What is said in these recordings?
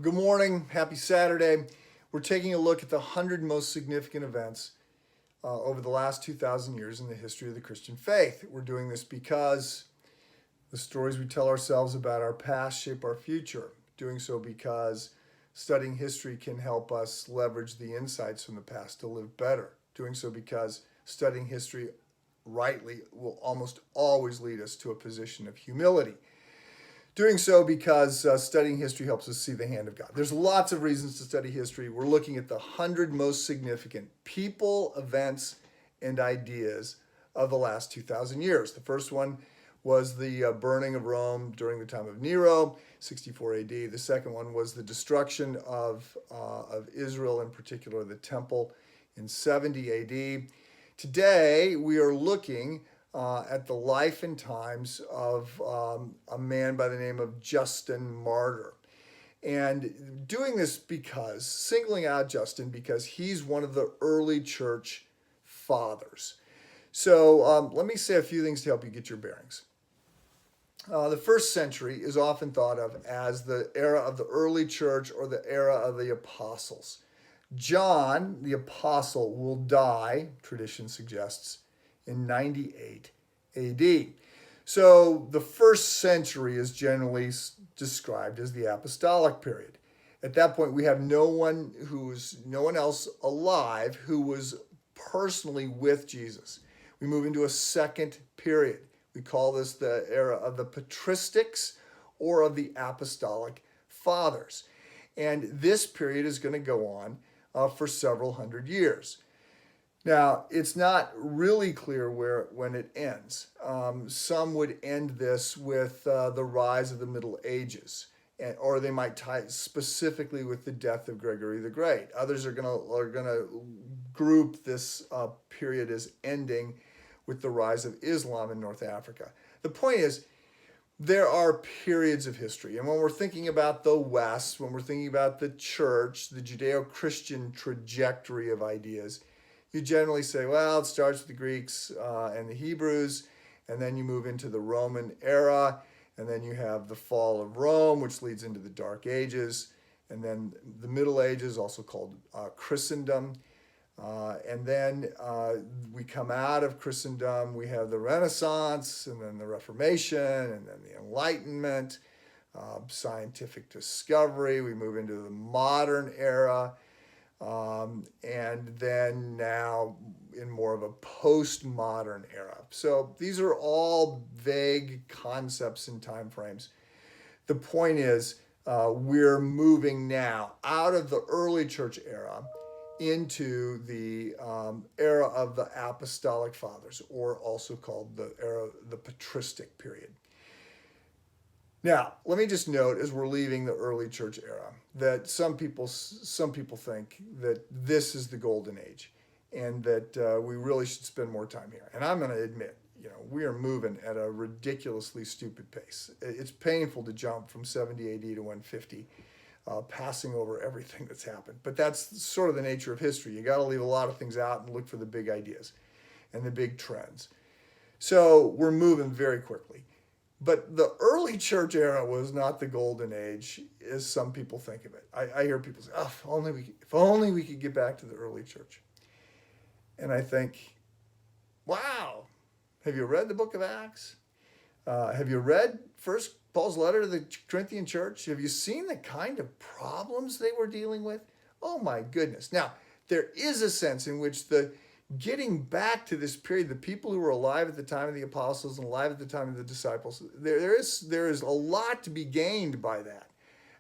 Good morning. Happy Saturday. We're taking a look at the 100 most significant events over the last 2,000 years in the history of the Christian faith. We're doing this because the stories we tell ourselves about our past shape our future. Doing so because studying history can help us leverage the insights from the past to live better. Doing so because studying history rightly will almost always lead us to a position of humility. Doing so because studying history helps us see the hand of God. There's lots of reasons to study history. We're looking at the 100 most significant people, events, and ideas of the last 2,000 years. The first one was the burning of Rome during the time of Nero, 64 AD. The second one was the destruction of Israel, in particular the temple, in 70 AD. Today, we are looking at the life and times of a man by the name of Justin Martyr. And doing this because, singling out Justin, because he's one of the early church fathers. So let me say a few things to help you get your bearings. The first century is often thought of as the era of the early church or the era of the apostles. John, the apostle, will die, tradition suggests, in 98 AD. So the first century is generally described as the apostolic period. At that point, we have no one else alive who was personally with Jesus. We move into a second period. We call this the era of the patristics or of the Apostolic Fathers. And this period is going to go on for several hundred years. Now, it's not really clear when it ends. Some would end this with the rise of the Middle Ages, or they might tie it specifically with the death of Gregory the Great. Others are gonna group this period as ending with the rise of Islam in North Africa. The point is, there are periods of history. And when we're thinking about the West, when we're thinking about the church, the Judeo-Christian trajectory of ideas, you generally say, well, it starts with the Greeks and the Hebrews, and then you move into the Roman era, and then you have the fall of Rome, which leads into the Dark Ages, and then the Middle Ages, also called Christendom. And then we come out of Christendom, we have the Renaissance, and then the Reformation, and then the Enlightenment, scientific discovery. We move into the modern era, and then now in more of a postmodern era. So these are all vague concepts and time frames. The point is, we're moving now out of the early church era into the era of the Apostolic Fathers, or also called the patristic period. Now, let me just note, as we're leaving the early church era, that some people think that this is the golden age, and that we really should spend more time here. And I'm going to admit, we are moving at a ridiculously stupid pace. It's painful to jump from 70 AD to 150. Passing over everything that's happened. But that's sort of the nature of history. You got to leave a lot of things out and look for the big ideas and the big trends. So we're moving very quickly. But the early church era was not the golden age, as some people think of it. I hear people say, oh, if only we could get back to the early church. And I think, wow, have you read the book of Acts? Have you read Paul's letter to the Corinthian church? Have you seen the kind of problems they were dealing with? Oh my goodness. Now, there is a sense in which the getting back to this period, the people who were alive at the time of the apostles and alive at the time of the disciples, there is a lot to be gained by that.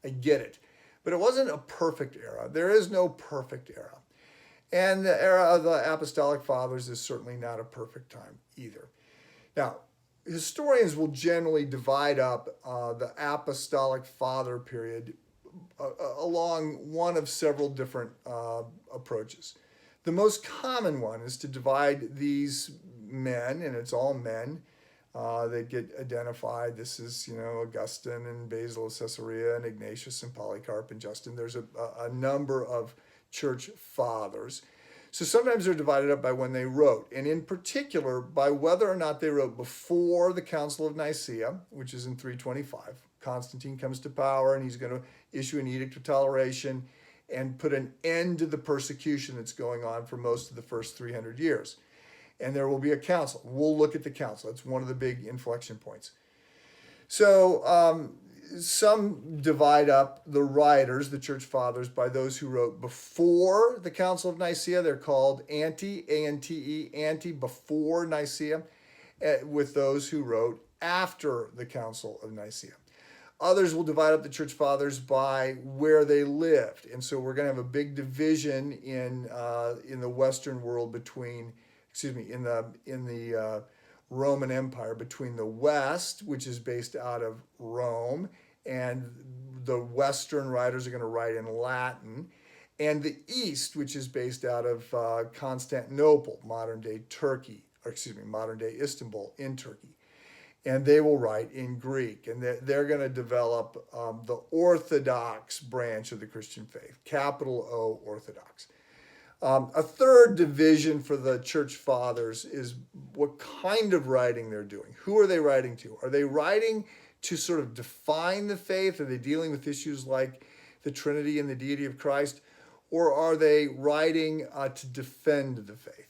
I get it. But it wasn't a perfect era. There is no perfect era. And the era of the Apostolic Fathers is certainly not a perfect time either. Now, historians will generally divide up the Apostolic Father period along one of several different approaches. The most common one is to divide these men, and it's all men, that get identified. This is, Augustine and Basil of Caesarea and Ignatius and Polycarp and Justin. There's a number of church fathers. So sometimes they're divided up by when they wrote, and in particular by whether or not they wrote before the Council of Nicaea, which is in 325, Constantine comes to power, and he's going to issue an edict of toleration and put an end to the persecution that's going on for most of the first 300 years. And there will be a council. We'll look at the council. It's one of the big inflection points. So some divide up the writers, the church fathers, by those who wrote before the Council of Nicaea. They're called ante, A-N-T-E, ante, before Nicaea, with those who wrote after the Council of Nicaea. Others will divide up the church fathers by where they lived. And so we're going to have a big division in the Western world between, in the Roman Empire, between the West, which is based out of Rome, and the Western writers are going to write in Latin, and the East, which is based out of Constantinople, modern-day Turkey, modern-day Istanbul in Turkey. And they will write in Greek, and they're going to develop the Orthodox branch of the Christian faith, capital O, Orthodox. A third division for the church fathers is what kind of writing they're doing. Who are they writing to? Are they writing to sort of define the faith? Are they dealing with issues like the Trinity and the deity of Christ? Or are they writing to defend the faith?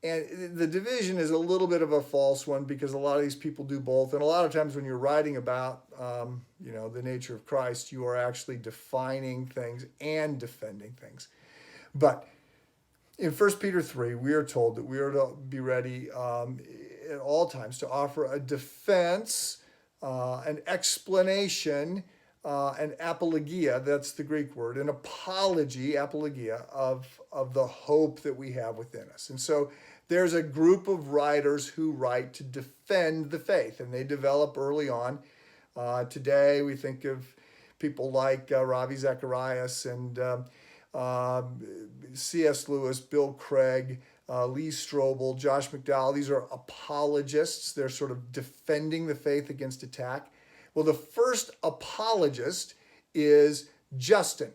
And the division is a little bit of a false one, because a lot of these people do both. And a lot of times when you're writing about, the nature of Christ, you are actually defining things and defending things. But in 1 Peter 3, we are told that we are to be ready at all times to offer a defense, an explanation, an apologia, that's the Greek word, an apology, apologia, of the hope that we have within us. And so there's a group of writers who write to defend the faith, and they develop early on. Today we think of people like Ravi Zacharias and C.S. Lewis, Bill Craig, Lee Strobel, Josh McDowell. These are apologists. They're sort of defending the faith against attack. Well, the first apologist is Justin,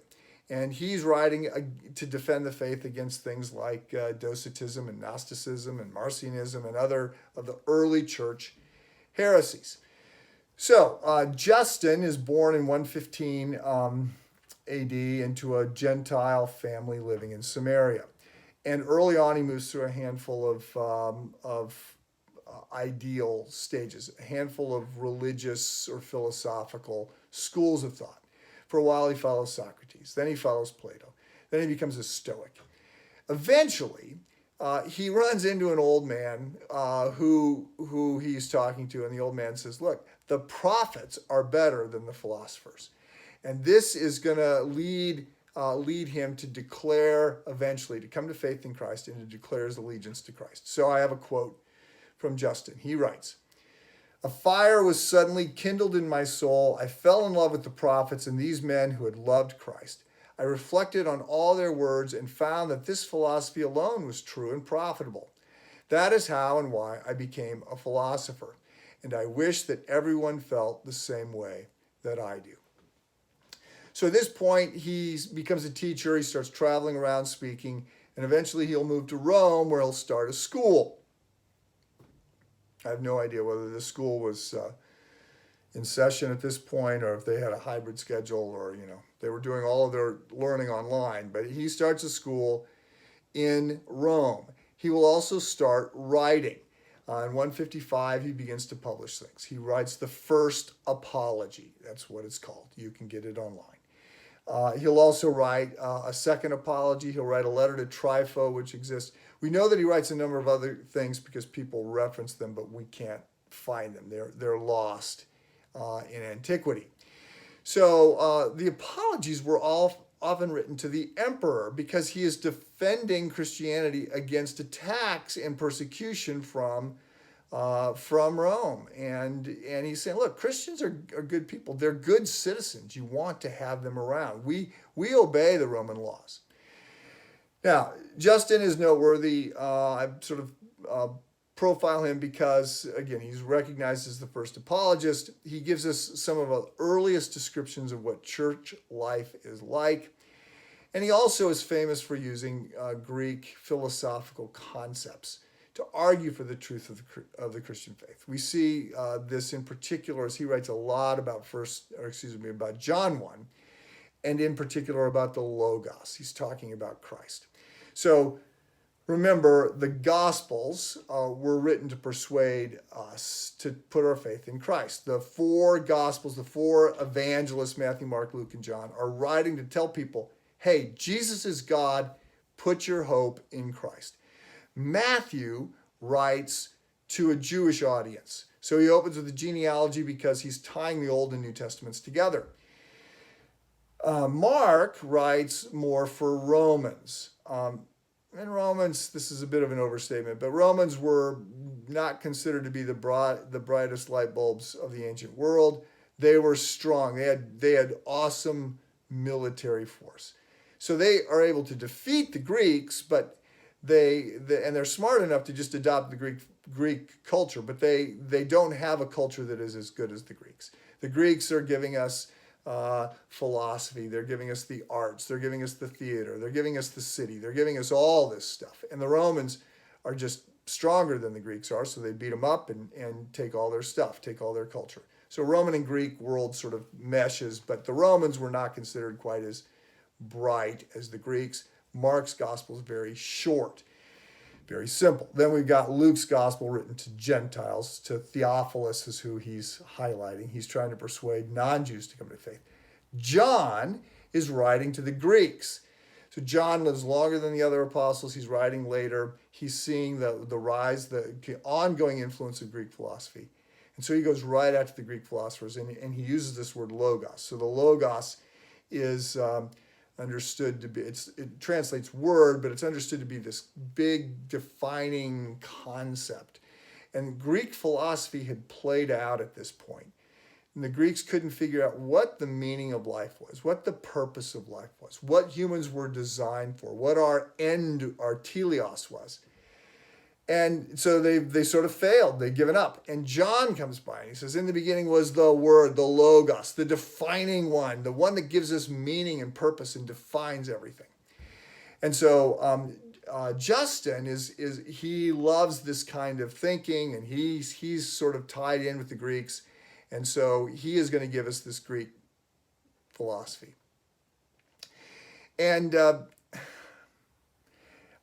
and he's writing to defend the faith against things like Docetism and Gnosticism and Marcionism and other of the early church heresies. So Justin is born in 115 AD into a Gentile family living in Samaria. And early on, he moves through a handful of ideal stages, a handful of religious or philosophical schools of thought. For a while, he follows Socrates. Then he follows Plato. Then he becomes a Stoic. Eventually, he runs into an old man who he's talking to, and the old man says, look, the prophets are better than the philosophers. And this is going to lead him to declare eventually, to come to faith in Christ and to declare his allegiance to Christ. So I have a quote from Justin. He writes, "A fire was suddenly kindled in my soul. I fell in love with the prophets and these men who had loved Christ. I reflected on all their words and found that this philosophy alone was true and profitable. That is how and why I became a philosopher. And I wish that everyone felt the same way that I do." So at this point, he becomes a teacher. He starts traveling around speaking, and eventually he'll move to Rome, where he'll start a school. I have no idea whether the school was in session at this point, or if they had a hybrid schedule, or they were doing all of their learning online. But he starts a school in Rome. He will also start writing. In 155, he begins to publish things. He writes the first apology. That's what it's called. You can get it online. He'll also write a second apology. He'll write a letter to Trypho, which exists. We know that he writes a number of other things because people reference them, but we can't find them. They're lost in antiquity. So the apologies were all often written to the emperor because he is defending Christianity against attacks and persecution from Rome. And he's saying, look, Christians are good people. They're good citizens. You want to have them around. We obey the Roman laws. Now, Justin is noteworthy. I sort of profile him because, again, he's recognized as the first apologist. He gives us some of the earliest descriptions of what church life is like. And he also is famous for using Greek philosophical concepts to argue for the truth of the Christian faith. We see this in particular as he writes a lot about about John 1, and in particular about the Logos. He's talking about Christ. So remember, the Gospels were written to persuade us to put our faith in Christ. The four Gospels, the four evangelists, Matthew, Mark, Luke, and John, are writing to tell people, hey, Jesus is God, put your hope in Christ. Matthew writes to a Jewish audience. So he opens with the genealogy because he's tying the Old and New Testaments together. Mark writes more for Romans. And Romans, this is a bit of an overstatement, but Romans were not considered to be the brightest light bulbs of the ancient world. They were strong. They had awesome military force. So they are able to defeat the Greeks, but they're smart enough to just adopt the Greek culture, but they don't have a culture that is as good as the Greeks. The Greeks are giving us philosophy, they're giving us the arts, they're giving us the theater, they're giving us the city, they're giving us all this stuff. And the Romans are just stronger than the Greeks are, so they beat them up and take all their stuff, take all their culture. So Roman and Greek world sort of meshes, but the Romans were not considered quite as bright as the Greeks. Mark's gospel is very short, very simple. Then we've got Luke's gospel written to Gentiles, to Theophilus is who he's highlighting. He's trying to persuade non-Jews to come to faith. John is writing to the Greeks. So John lives longer than the other apostles. He's writing later. He's seeing the rise, the ongoing influence of Greek philosophy. And so he goes right after the Greek philosophers, and he uses this word logos. So the logos is understood to be, it translates word, but it's understood to be this big defining concept. And Greek philosophy had played out at this point. And the Greeks couldn't figure out what the meaning of life was, what the purpose of life was, what humans were designed for, what our end, our teleos was. And so they sort of failed. They'd given up. And John comes by and he says, in the beginning was the Word, the Logos, the defining one, the one that gives us meaning and purpose and defines everything. And so Justin he loves this kind of thinking, and he's sort of tied in with the Greeks. And so he is going to give us this Greek philosophy. And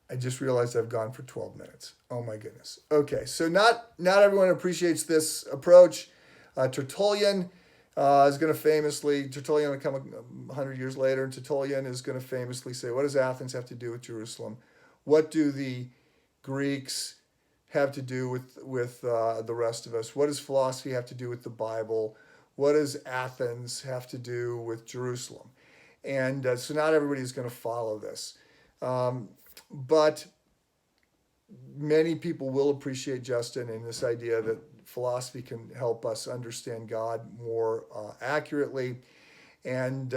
I just realized I've gone for 12 minutes. Oh my goodness. Okay, so not everyone appreciates this approach. Tertullian is going to Tertullian will come 100 years later, and Tertullian is going to famously say, what does Athens have to do with Jerusalem? What do the Greeks have to do with the rest of us? What does philosophy have to do with the Bible? What does Athens have to do with Jerusalem? And so not everybody is going to follow this. But many people will appreciate Justin and this idea that philosophy can help us understand God more accurately. And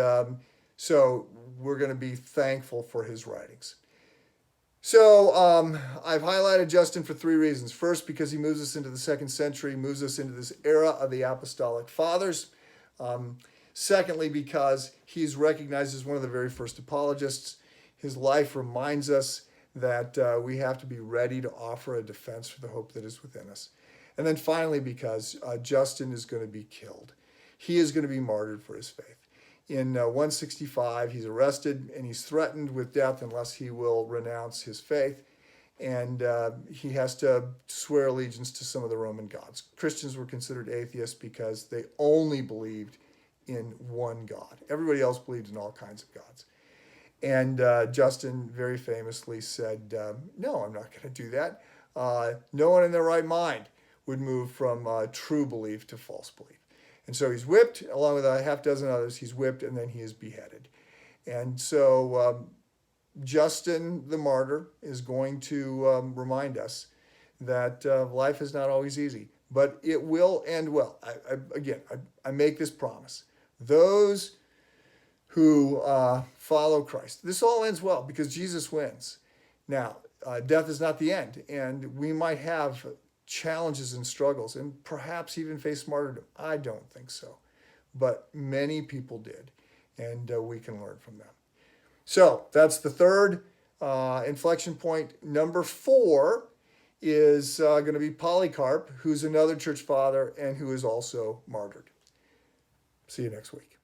so we're going to be thankful for his writings. So I've highlighted Justin for three reasons. First, because he moves us into the 2nd century, moves us into this era of the Apostolic Fathers. Secondly, because he's recognized as one of the very first apologists. His life reminds us that we have to be ready to offer a defense for the hope that is within us. And then finally, because Justin is going to be killed. He is going to be martyred for his faith. In 165, he's arrested and he's threatened with death unless he will renounce his faith. And he has to swear allegiance to some of the Roman gods. Christians were considered atheists because they only believed in one God. Everybody else believed in all kinds of gods. And Justin very famously said, no, I'm not going to do that. No one in their right mind would move from true belief to false belief. And so he's whipped, along with a half dozen others. He's whipped, and then he is beheaded. And so Justin the martyr is going to remind us that life is not always easy, but it will end well. I make this promise. Those who follow Christ, this all ends well because Jesus wins. Now, death is not the end, and we might have challenges and struggles and perhaps even face martyrdom. I don't think so, but many people did, and we can learn from them. So that's the third inflection point. Number 4 is going to be Polycarp, who's another church father and who is also martyred. See you next week.